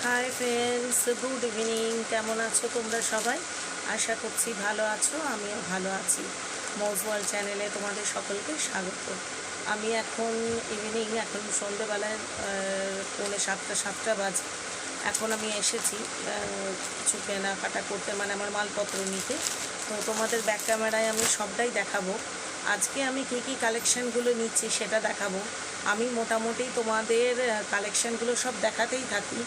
Hi friends, good evening. কেমন আছো তোমরা সবাই? আশা করছি ভালো আছো, আমিও ভালো আছি। মৌজ ওয়ার্ল্ড চ্যানেলে তোমাদের সকলকে স্বাগত। আমি এখন এখন সন্ধ্যেবেলায় 6:45 বাজে। এখন আমি এসেছি কিছু কেনাকাটা করতে, মানে আমার মালপত্র নিতে। তো তোমাদের ব্যাক ক্যামেরায় আমি সবটাই দেখাবো। আজকে আমি কী কালেকশানগুলো নিচ্ছি সেটা দেখাবো। আমি মোটামুটি তোমাদের কালেকশানগুলো সব দেখাতেই থাকি,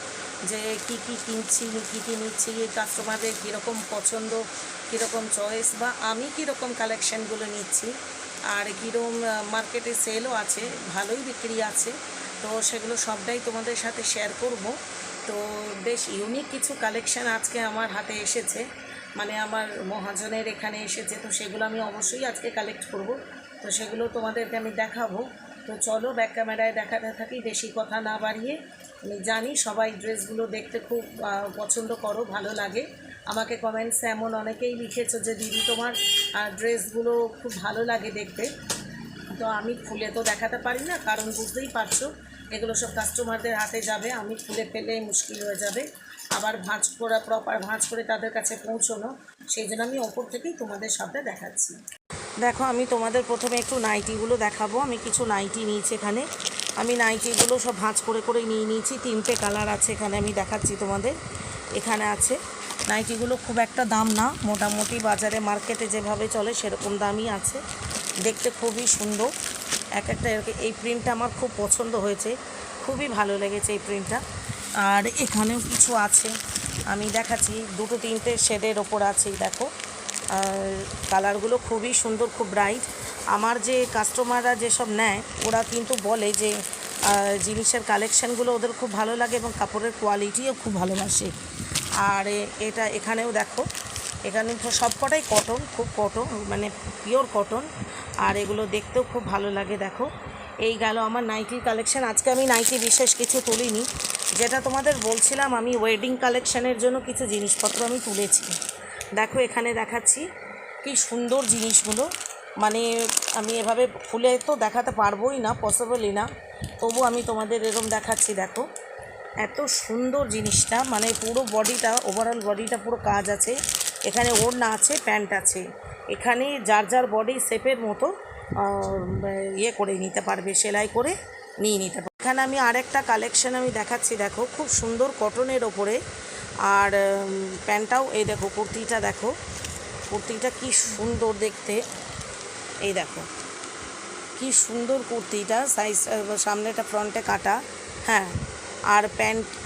যে কী কিনছি, কী নিচ্ছি, কাস্টমারদের কীরকম পছন্দ, কীরকম চয়েস, বা আমি কীরকম কালেকশানগুলো নিচ্ছি, আর কীরকম মার্কেটে সেলও আছে, ভালোই বিক্রি আছে। তো সেগুলো সবটাই তোমাদের সাথে শেয়ার করব। তো বেশ ইউনিক কিছু কালেকশান আজকে আমার হাতে এসেছে, মানে আমার মহাজনের এখানে এসেছে। তো সেগুলো আমি অবশ্যই আজকে কালেক্ট করব। তো সেগুলো তোমাদেরকে আমি দেখাবো। তো চলো ব্যাক ক্যামেরায় দেখাতে থাকি, বেশি কথা না বাড়িয়ে। আমি জানি সবাই ড্রেসগুলো দেখতে খুব পছন্দ করো, ভালো লাগে। আমাকে কমেন্টসে এমন অনেকেই লিখেছো যে দিদি তোমার ড্রেসগুলো খুব ভালো লাগে দেখতে। তো আমি খুলে তো দেখাতে পারি না, কারণ বুঝতেই পারছো এগুলো সব কাস্টমারদের হাতে যাবে, আমি খুলে ফেলে মুশকিল হয়ে যাবে। আবার প্রপার ভাঁজ করে তাদের কাছে পৌঁছানো, সেই জন্য আমি ওপর থেকেই তোমাদের সাথে দেখাচ্ছি। দেখো, আমি তোমাদের প্রথমে একটু নাইটিগুলো দেখাবো। আমি কিছু নাইটি নিয়েছি এখানে। আমি নাইটিগুলো সব ভাঁজ করে নিয়ে নিয়েছি। 3টে কালার আছে এখানে, আমি দেখাচ্ছি তোমাদের। এখানে আছে নাইটিগুলো, খুব একটা দাম না, মোটামুটি বাজারে মার্কেটে যেভাবে চলে সেরকম দামই আছে। দেখতে খুবই সুন্দর এক একটা। এই প্রিন্টটা আমার খুব পছন্দ হয়েছে, খুবই ভালো লেগেছে এই প্রিন্টটা। আর এখানেও কিছু আছে, আমি দেখাচ্ছি। 2-3টে শেডের ওপর আছে, দেখো। আর কালারগুলো খুবই সুন্দর, খুব ব্রাইট। আমার যে কাস্টমাররা যেসব নেয়, ওরা কিন্তু বলে যে জিনিসের কালেকশানগুলো ওদের খুব ভালো লাগে এবং কাপড়ের কোয়ালিটিও খুব ভালোবাসে। আর এটা এখানেও দেখো, এখানে তো সবকটাই কটন, খুব কটন, মানে পিওর কটন। আর এগুলো দেখতেও খুব ভালো লাগে। দেখো, এই গেল আমার নাইটির কালেকশান। আজকে আমি নাইটি বিশেষ কিছু তুলিনি, যেটা তোমাদের বলছিলাম, আমি ওয়েডিং কালেকশানের জন্য কিছু জিনিসপত্র আমি তুলেছি। দেখো, এখানে দেখাচ্ছি কি সুন্দর জিনিসগুলো। মানে আমি এভাবে খুলে তো দেখাতে পারবোই না, পসিবলই না, তবু আমি তোমাদের এরকম দেখাচ্ছি। দেখো, এত সুন্দর জিনিসটা, মানে পুরো বডিটা, ওভারঅল বডিটা পুরো কাজ আছে। এখানে ওড়না আছে, প্যান্ট আছে। এখানে যার যার বডি শেপের মতো করে নিতে পারবে, সেলাই করে নিয়ে নিতে পারবে। এখানে আমি আরেকটা কালেকশন আমি দেখাচ্ছি। দেখো, খুব সুন্দর কটনের ওপরে। আর প্যান্টটাও, এই দেখো কুর্তিটা, দেখো কুর্তিটা কি সুন্দর দেখতে। এই দেখো কি সুন্দর কুর্তিটা, সাইজ সামনেটা ফ্রন্টে কাটা, হ্যাঁ। আর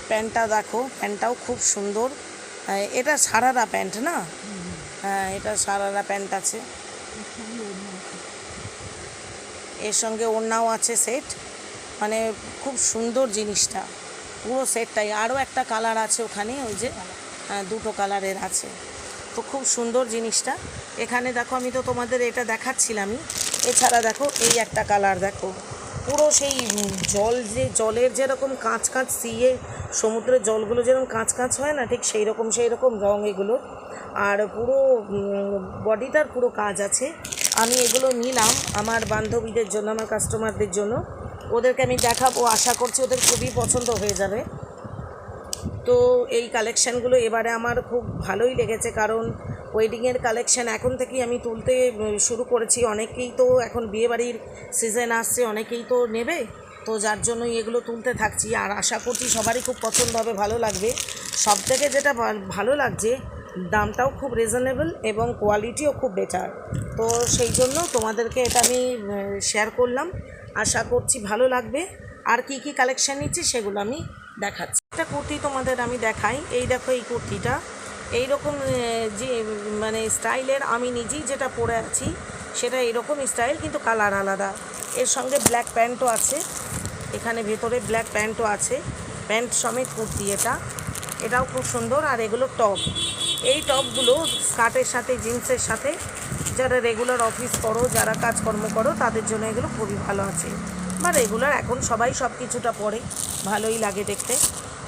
প্যান্টটা দেখো, প্যান্টটাও খুব সুন্দর। এটা সারারা প্যান্ট না? হ্যাঁ, এটা সারারা প্যান্ট আছে, এর সঙ্গে ওড়নাও আছে সেট। মানে খুব সুন্দর জিনিসটা, পুরো সেটটাই। আরও একটা কালার আছে ওখানে, ওই যে 2টো কালারের আছে। তো খুব সুন্দর জিনিসটা। এখানে দেখো, আমি তো তোমাদের এটা দেখাচ্ছিলামই। এছাড়া দেখো, এই একটা কালার দেখো, পুরো সেই জলের যেরকম কাঁচ সিয়ে সমুদ্রের জলগুলো যেরকম কাঁচ হয় না, ঠিক সেই রকম রঙ এগুলো। আর পুরো বডিটার পুরো কাজ আছে। আমি এগুলো নিলাম আমার বান্ধবীদের জন্য, আমার কাস্টমারদের জন্য। ওদেরকে আমি দেখাবো, আশা করছি ওদের খুবই পছন্দ হয়ে যাবে। তো এই কালেকশানগুলো এবারে আমার খুব ভালোই লেগেছে, কারণ ওয়েডিংয়ের কালেকশান এখন থেকেই আমি তুলতে শুরু করেছি। অনেকেই তো এখন বিয়েবাড়ির সিজন আসছে, অনেকেই তো নেবে, তো যার জন্যই এগুলো তুলতে থাকছি। আর আশা করছি সবারই খুব পছন্দ হবে, ভালো লাগবে। সব থেকে যেটা ভালো লাগছে, দামটাও খুব রিজনেবল এবং কোয়ালিটিও খুব বেটার। তো সেই জন্য তোমাদেরকে এটা আমি শেয়ার করলাম, আশা করছি ভালো লাগবে। আর কি কালেকশান নিচ্ছি সেগুলো আমি দেখাচ্ছি। একটা কুর্তি তোমাদের আমি দেখাই। এই দেখো, এই কুর্তিটা এইরকম যে মানে স্টাইলের, আমি নিজেই যেটা পরে আছি সেটা এরকম স্টাইল, কিন্তু কালার আলাদা। এর সঙ্গে ব্ল্যাক প্যান্টও আছে, এখানে ভেতরে ব্ল্যাক প্যান্টও আছে, প্যান্ট সমেত কুর্তি। এটাও খুব সুন্দর। আর এগুলো টপ, এই টপগুলো স্কার্টের সাথে, জিন্সের সাথে, যারা রেগুলার অফিস করো, যারা কাজকর্ম করো, তাদের জন্য এগুলো খুবই ভালো আছে। বা রেগুলার এখন সবাই সব কিছুটা পরে, ভালোই লাগে দেখতে।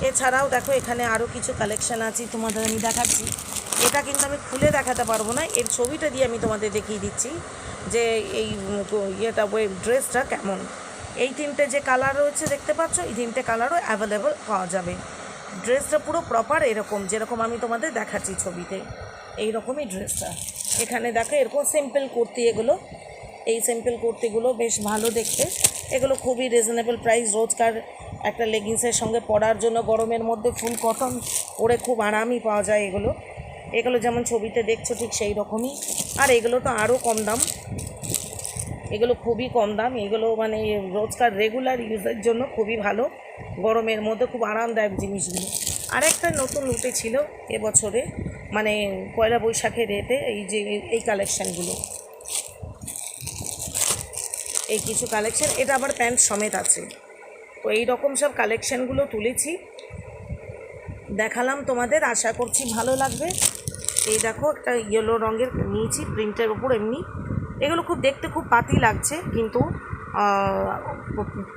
এছাড়াও দেখো, এখানে আরও কিছু কালেকশান আছে, তোমাদের আমি দেখাচ্ছি। এটা কিন্তু আমি খুলে দেখাতে পারবো না, এর ছবিটা দিয়ে আমি তোমাদের দেখিয়ে দিচ্ছি যে এই ড্রেসটা কেমন। এই 3টে যে কালার রয়েছে দেখতে পাচ্ছ, এই 3টে কালারও অ্যাভেলেবল পাওয়া যাবে। ড্রেসটা পুরো প্রপার এরকম, যেরকম আমি তোমাদের দেখাচ্ছি ছবিতে, এই রকমই ড্রেসটা। এখানে দেখো এরকম সিম্পল কুর্তি, এগুলো এই সিম্পল কুর্তিগুলো বেশ ভালো দেখতে। এগুলো খুবই রিজনেবল প্রাইস, রোজকার একটা লেগিংসের সঙ্গে পরার জন্য, গরমের মধ্যে ফুল কটন পরে খুব আরামই পাওয়া যায় এগুলো। এগুলো যেমন ছবিতে দেখছো ঠিক সেই রকমই। আর এগুলো তো আরও কম দাম, এগুলো খুবই কম দাম। এগুলো মানে রোজকার রেগুলার ইউজের জন্য খুবই ভালো, গরমের মধ্যে খুব আরামদায়ক জিনিসগুলো। আরেকটা নতুন উঠেছিল এবছরে, মানে পয়লা বৈশাখের এতে, এই যে এই কালেকশানগুলো, এই কিছু কালেকশান, এটা আবার প্যান্ট সমেত আছে। তো এই রকম সব কালেকশানগুলো তুলেছি, দেখালাম তোমাদের, আশা করছি ভালো লাগবে। এই দেখো একটা ইয়েলো রঙের নিয়েছি প্রিন্টের ওপর, এমনি এগুলো খুব দেখতে খুব পাতি লাগছে, কিন্তু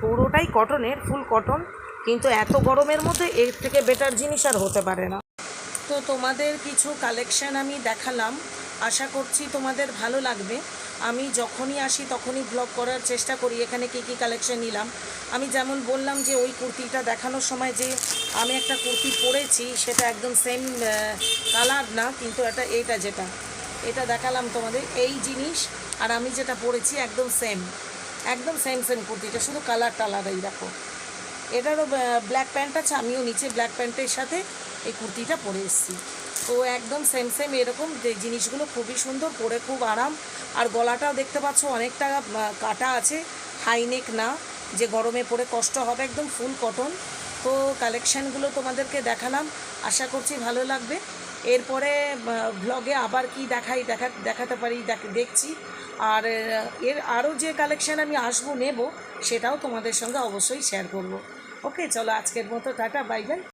পুরোটাই কটনের, ফুল কটন, কিন্তু এত গরমের মধ্যে এর থেকে বেটার জিনিস আর হতে পারে না। তো তোমাদের কিছু কালেকশান আমি দেখালাম, আশা করছি তোমাদের ভালো লাগবে। আমি যখনই আসি তখনই ব্লগ করার চেষ্টা করি এখানে কী কী কালেকশান নিলাম। আমি যেমন বললাম যে ওই কুর্তিটা দেখানোর সময় যে আমি একটা কুর্তি পরেছি, সেটা একদম সেম কালার না, কিন্তু এটা যেটা এটা দেখালাম তোমাদের এই জিনিস, আর আমি যেটা পরেছি একদম সেম কুর্তিটা, শুধু কালারটা আলাদাই। দেখো এটারও ব্ল্যাক প্যান্ট আছে, আমিও নিচে ব্ল্যাক প্যান্টের সাথে এই কুর্তিটা পরে এসেছি। তো একদম সেম এরকম যে জিনিসগুলো খুবই সুন্দর, পরে খুব আরাম। আর গলাটাও দেখতে পাচ্ছ অনেকটা কাটা আছে, হাইনেক না যে গরমে পরে কষ্ট হবে, একদম ফুল কটন। তো কালেকশানগুলো তোমাদেরকে দেখালাম, আশা করছি ভালো লাগবে। এরপরে ব্লগে আবার কি দেখাতে পারি দেখছি। আর এর আরও যে কালেকশান আমি নেব, সেটাও তোমাদের সঙ্গে অবশ্যই শেয়ার করব। ওকে, চলো আজকের মতো টাটা, বাই বাই।